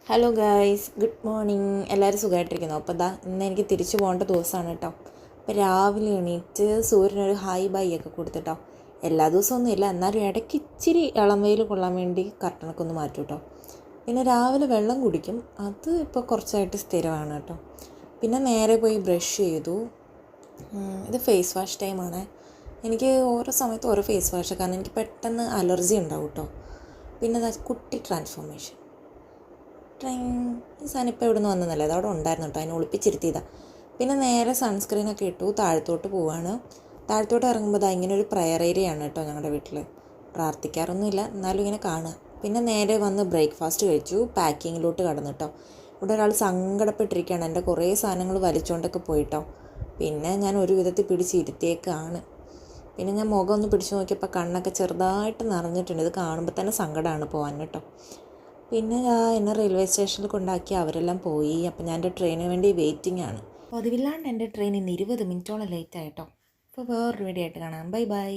Hello guys, good morning. എല്ലാവരും സുഖമായിട്ടിരിക്കുന്നു. അപ്പോൾ ഇന്ന് എനിക്ക് തിരിച്ചു പോകേണ്ട ദിവസമാണ് കേട്ടോ. അപ്പോൾ രാവിലെ എണീറ്റ് സൂര്യനൊരു ഹായ് ബൈ ഒക്കെ കൊടുത്തിട്ടോ. എല്ലാ ദിവസമൊന്നും ഇല്ല, എന്നാലും ഇടയ്ക്ക് ഇച്ചിരി ഇളം വെയിൽ കൊള്ളാൻ വേണ്ടി കർട്ടനൊക്കെ ഒന്ന് മാറ്റും കേട്ടോ. പിന്നെ രാവിലെ വെള്ളം കുടിക്കും, അത് ഇപ്പോൾ കുറച്ചായിട്ട് സ്ഥിരമാണ് കേട്ടോ. പിന്നെ നേരെ പോയി ബ്രഷ് ചെയ്തു. ഇത് ഫേസ് വാഷ് ടൈമാണ്. എനിക്ക് ഓരോ സമയത്ത് ഓരോ ഫേസ് വാഷ്, കാരണം എനിക്ക് പെട്ടെന്ന് അലർജി ഉണ്ടാവും കേട്ടോ. പിന്നെ കുട്ടി ട്രാൻസ്ഫോർമേഷൻ ഈ സാധനം ഇപ്പോൾ എവിടെ നിന്ന് വന്നതല്ലേ, അതവിടെ ഉണ്ടായിരുന്നു കേട്ടോ, അതിനെ ഒളിപ്പിച്ചിരുത്തിയതാണ്. പിന്നെ നേരെ സൺസ്ക്രീനൊക്കെ ഇട്ടു താഴത്തോട്ട് പോവാണ്. താഴത്തോട്ട് ഇറങ്ങുമ്പോൾ ഇങ്ങനെ ഒരു പ്രയർ ഏരിയയാണ് കേട്ടോ ഞങ്ങളുടെ വീട്ടിൽ. പ്രാർത്ഥിക്കാറൊന്നുമില്ല, എന്നാലും ഇങ്ങനെ കാണുക. പിന്നെ നേരെ വന്ന് ബ്രേക്ക്ഫാസ്റ്റ് കഴിച്ചു, പാക്കിങ്ങിലോട്ട് കടന്നു കേട്ടോ. ഇവിടെ ഒരാൾ സങ്കടപ്പെട്ടിരിക്കുകയാണ്, എൻ്റെ കുറേ സാധനങ്ങൾ വലിച്ചുകൊണ്ടൊക്കെ പോയിട്ടോ. പിന്നെ ഞാൻ ഒരു വിധത്തിൽ പിടിച്ചിരുത്തിയേക്കാണ്. പിന്നെ ഞാൻ മുഖം ഒന്ന് പിടിച്ചു നോക്കിയപ്പോൾ കണ്ണൊക്കെ ചെറുതായിട്ട് നിറഞ്ഞിട്ടുണ്ട്. ഇത് കാണുമ്പോൾ തന്നെ സങ്കടമാണ് പോകാൻ കേട്ടോ. പിന്നെ എന്നെ റെയിൽവേ സ്റ്റേഷനിൽ കൊണ്ടാക്കി അവരെല്ലാം പോയി. അപ്പം ഞാൻ എൻ്റെ ട്രെയിനിന് വേണ്ടി വെയിറ്റിംഗ് ആണ്. പതിവില്ലാണ്ട് എൻ്റെ ട്രെയിൻ ഇന്ന് 20 മിനിറ്റോളം ലേറ്റ് ആയിട്ടോ. അപ്പോൾ വേറൊരു വീഡിയോ ആയിട്ട് കാണാം. Bye bye.